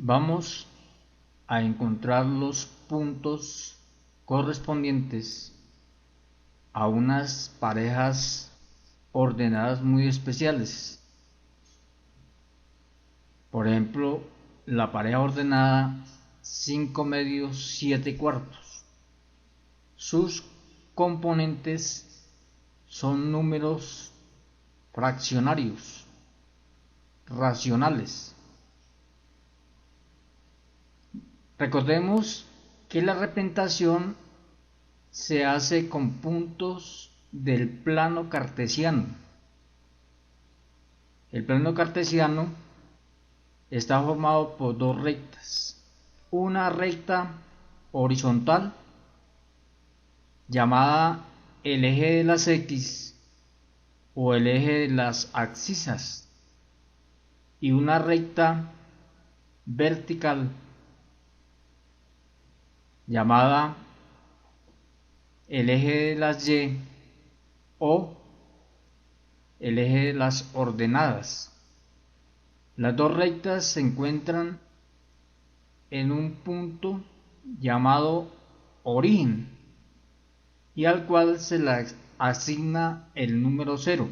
Vamos a encontrar los puntos correspondientes a unas parejas ordenadas muy especiales. Por ejemplo, la pareja ordenada 5 medios 7 cuartos. Sus componentes son números fraccionarios, racionales. Recordemos que la representación se hace con puntos del plano cartesiano. El plano cartesiano está formado por dos rectas. Una recta horizontal llamada el eje de las X o el eje de las abscisas, y una recta vertical llamada el eje de las Y o el eje de las ordenadas. Las dos rectas se encuentran en un punto llamado origen y al cual se le asigna el número 0.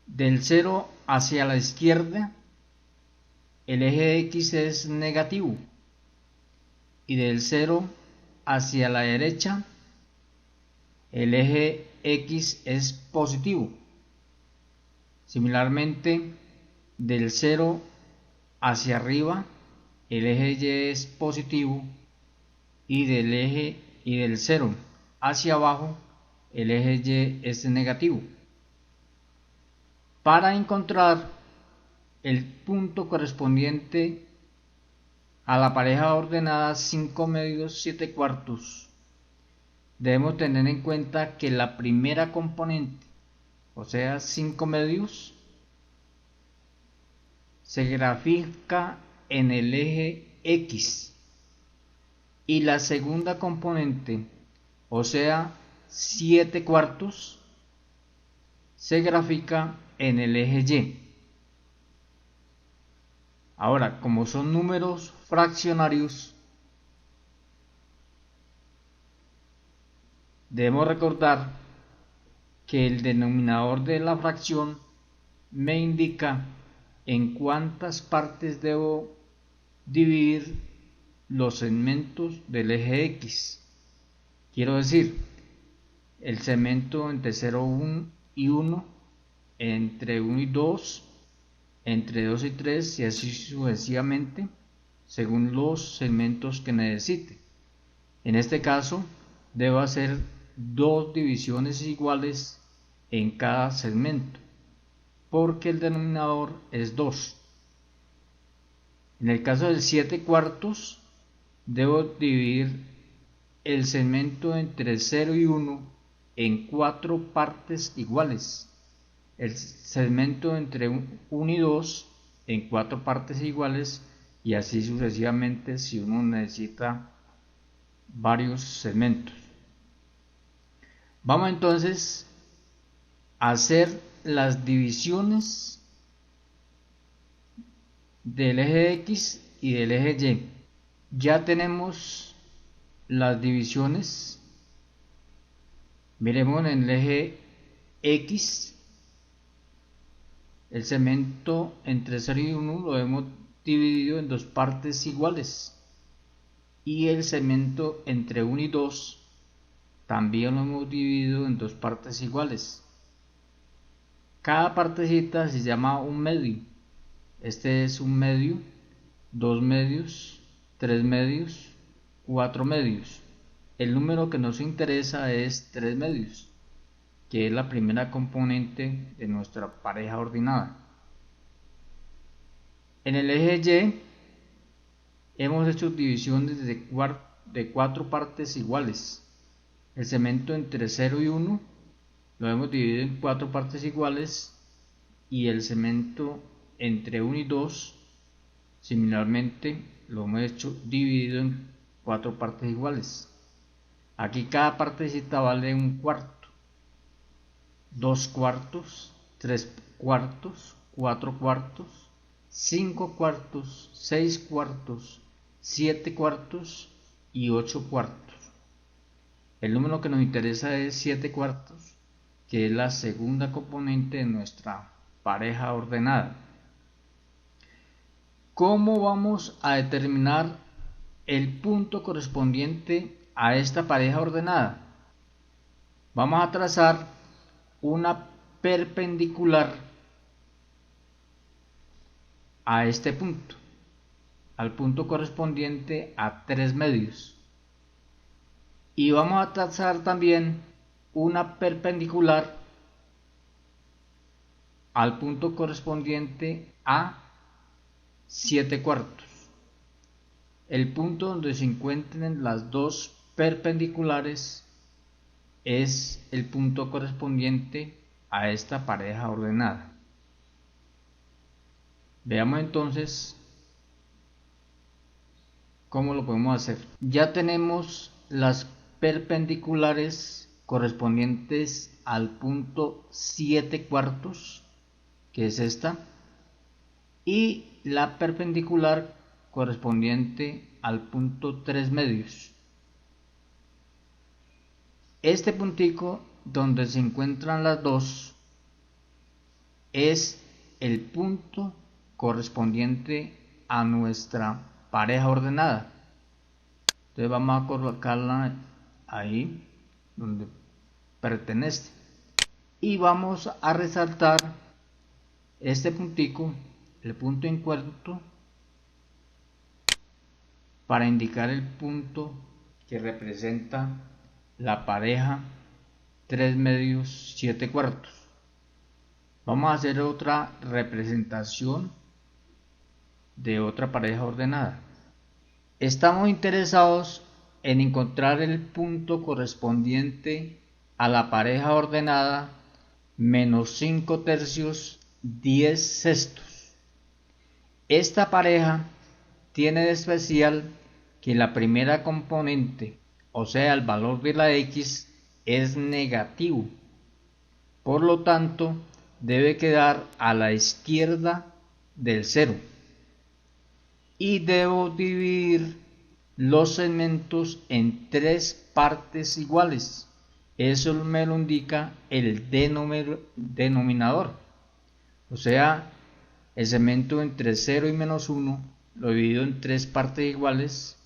Del 0 hacia la izquierda el eje X es negativo y del 0 hacia la derecha el eje X es positivo. Similarmente, del 0 hacia arriba el eje Y es positivo y del 0 hacia abajo el eje Y es negativo. Para encontrar el punto correspondiente a la pareja ordenada 5 medios 7 cuartos, debemos tener en cuenta que la primera componente, o sea 5 medios, se grafica en el eje X y la segunda componente, o sea 7 cuartos, se grafica en el eje Y. Ahora, como son números fraccionarios, debemos recordar que el denominador de la fracción me indica en cuántas partes debo dividir los segmentos del eje X. Quiero decir, el segmento entre 0 y 1, entre 1 y 2, entre 2 y 3 y así sucesivamente, según los segmentos que necesite. En este caso, debo hacer dos divisiones iguales en cada segmento, porque el denominador es 2. En el caso del 7 cuartos, debo dividir el segmento entre 0 y 1 en 4 partes iguales, el segmento entre 1 y 2 en 4 partes iguales y así sucesivamente si uno necesita varios segmentos. Vamos entonces a hacer las divisiones del eje X y del eje Y. Ya tenemos las divisiones. Miremos en el eje X, el segmento entre 0 y 1 lo hemos dividido en dos partes iguales y el segmento entre 1 y 2 también lo hemos dividido en dos partes iguales. Cada partecita se llama un medio. Este es un medio, 2 medios, 3 medios, 4 medios. El número que nos interesa es 3 medios, que es la primera componente de nuestra pareja ordenada. En el eje Y hemos hecho divisiones de 4 partes iguales. El segmento entre 0 y 1 lo hemos dividido en 4 partes iguales y el segmento entre 1 y 2 similarmente lo hemos hecho dividido en 4 partes iguales. Aquí cada partecita vale un cuarto, 2 cuartos, 3 cuartos, 4 cuartos, 5 cuartos, 6 cuartos, 7 cuartos y 8 cuartos. El número que nos interesa es 7 cuartos, que es la segunda componente de nuestra pareja ordenada. ¿Cómo vamos a determinar el punto correspondiente a esta pareja ordenada? Vamos a trazar una perpendicular a este punto, al punto correspondiente a 3 medios. Y vamos a trazar también una perpendicular al punto correspondiente a 7 cuartos. El punto donde se encuentren las dos perpendiculares es el punto correspondiente a esta pareja ordenada. Veamos entonces cómo lo podemos hacer. Ya tenemos las perpendiculares correspondientes al punto 7 cuartos, que es esta, y la perpendicular correspondiente al punto 3 medios. Este puntico donde se encuentran las dos es el punto correspondiente a nuestra pareja ordenada. Entonces vamos a colocarla ahí donde pertenece y vamos a resaltar este puntico, el punto en cuarto, para indicar el punto que representa la pareja 3 medios 7 cuartos. Vamos a hacer otra representación de otra pareja ordenada. Estamos interesados en encontrar el punto correspondiente a la pareja ordenada menos 5 tercios 10 sextos. Esta pareja tiene de especial que la primera componente, o sea el valor de la x, es negativo. Por lo tanto, debe quedar a la izquierda del 0. Y debo dividir los segmentos en 3 partes iguales. Eso me lo indica el denominador. O sea, el segmento entre 0 y menos 1 lo divido en 3 partes iguales.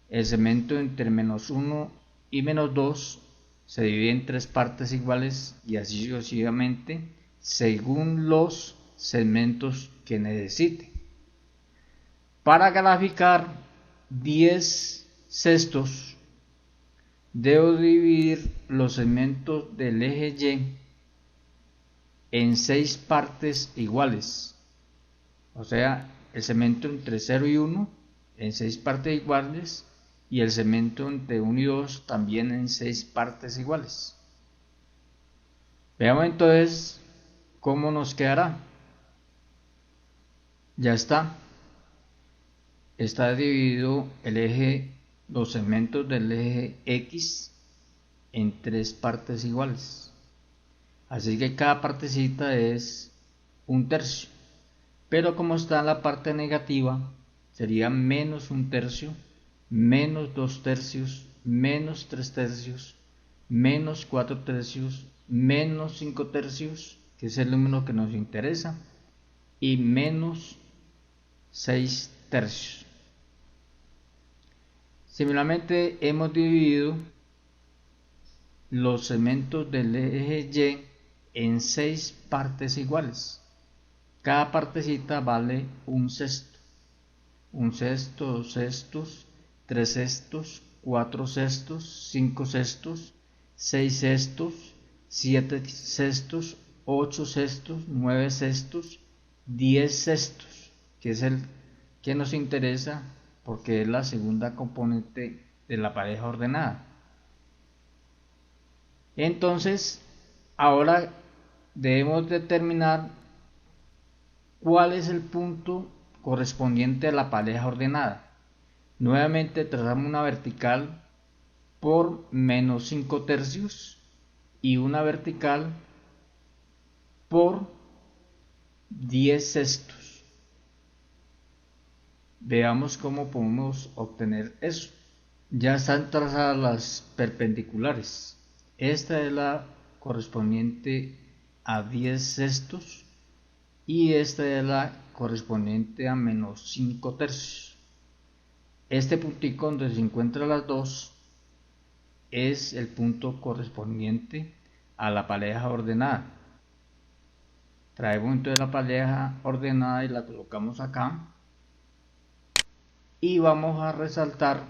El segmento entre menos 1 y menos 2 se divide en 3 partes iguales y así sucesivamente según los segmentos que necesite. Para graficar 10 sextos debo dividir los segmentos del eje Y en 6 partes iguales, o sea el segmento entre 0 y 1 en 6 partes iguales y el segmento entre 1 y 2 también en 6 partes iguales. Veamos entonces cómo nos quedará. Ya está dividido los segmentos del eje X en 3 partes iguales. Así que cada partecita es 1 tercio. Pero como está en la parte negativa, sería menos 1 tercio, menos 2 tercios, menos 3 tercios, menos 4 tercios, menos 5 tercios, que es el número que nos interesa, y menos 6 tercios. Similarmente hemos dividido los segmentos del eje Y en 6 partes iguales. Cada partecita vale 1 sexto. 1 sexto, 2 sextos, 3 sextos, 4 sextos, 5 sextos, 6 sextos, 7 sextos, 8 sextos, 9 sextos, 10 sextos, que es el que nos interesa porque es la segunda componente de la pareja ordenada. Entonces, ahora debemos determinar cuál es el punto correspondiente a la pareja ordenada. Nuevamente trazamos una vertical por menos 5 tercios y una vertical por 10 sextos. Veamos cómo podemos obtener eso. Ya están trazadas las perpendiculares. Esta es la correspondiente a 10 sextos y esta es la correspondiente a menos 5 tercios. Este puntico donde se encuentran las dos es el punto correspondiente a la pareja ordenada. Traemos entonces la pareja ordenada y la colocamos acá y vamos a resaltar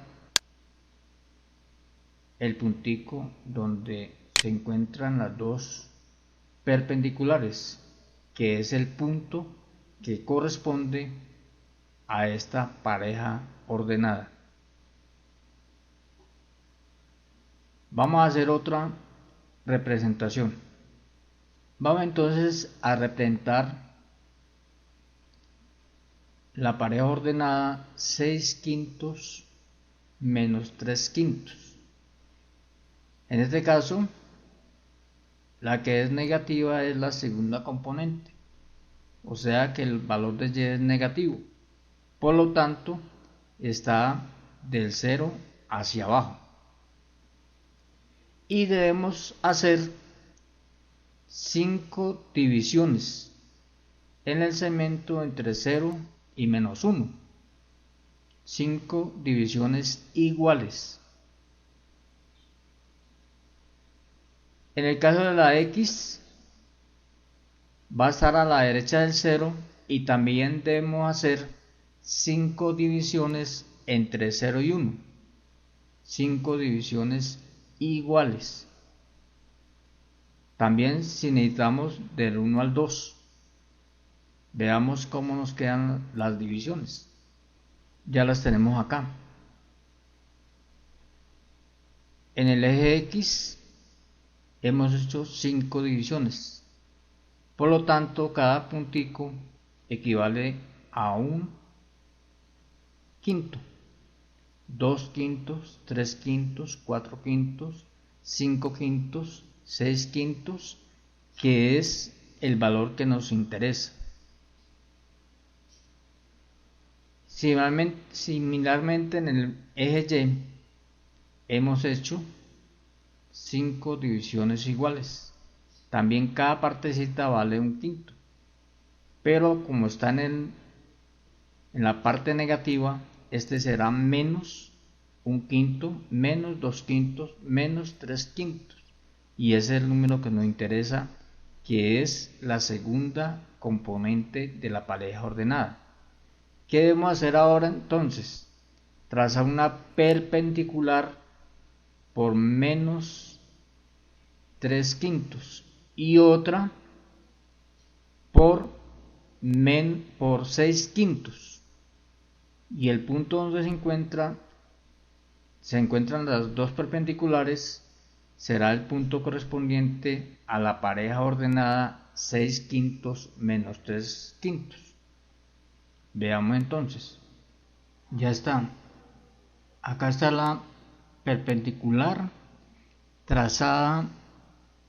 el puntico donde se encuentran las dos perpendiculares, que es el punto que corresponde a esta pareja ordenada. Vamos a hacer otra representación. Vamos entonces a representar la pareja ordenada 6 quintos menos 3 quintos. En este caso, la que es negativa es la segunda componente, o sea que el valor de y es negativo. Por lo tanto, está del 0 hacia abajo. Y debemos hacer 5 divisiones en el segmento entre 0 y menos 1. 5 divisiones iguales. En el caso de la X, va a estar a la derecha del 0 y también debemos hacer 5 divisiones entre 0 y 1. 5 divisiones iguales. También si necesitamos del 1 al 2. Veamos cómo nos quedan las divisiones. Ya las tenemos acá. En el eje X hemos hecho 5 divisiones. Por lo tanto, cada puntico equivale a un quinto. 2 quintos, 3 quintos, 4 quintos, 5 quintos, 6 quintos, que es el valor que nos interesa. Similarmente en el eje Y hemos hecho 5 divisiones iguales. También cada partecita vale un quinto, pero como está en la parte negativa, este será menos un quinto, menos 2 quintos, menos 3 quintos, y ese es el número que nos interesa, que es la segunda componente de la pareja ordenada. ¿Qué debemos hacer ahora entonces? Trazar una perpendicular por menos 3 quintos y otra por 6 quintos, y el punto donde se encuentran las dos perpendiculares será el punto correspondiente a la pareja ordenada 6 quintos menos 3 quintos. Veamos entonces. Ya está. Acá está la perpendicular trazada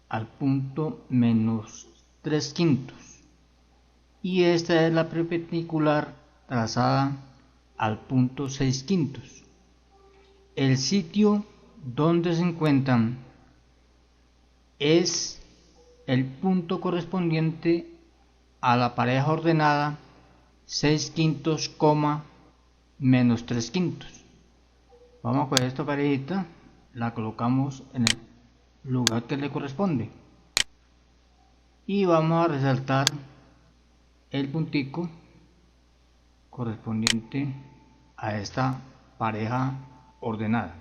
al punto menos 3 quintos. Y esta es la perpendicular trazada al punto 6 quintos. El sitio donde se encuentran es el punto correspondiente a la pareja ordenada 6 quintos, menos 3 quintos. Vamos a coger esta parejita, la colocamos en el lugar que le corresponde y vamos a resaltar el puntico correspondiente a esta pareja ordenada.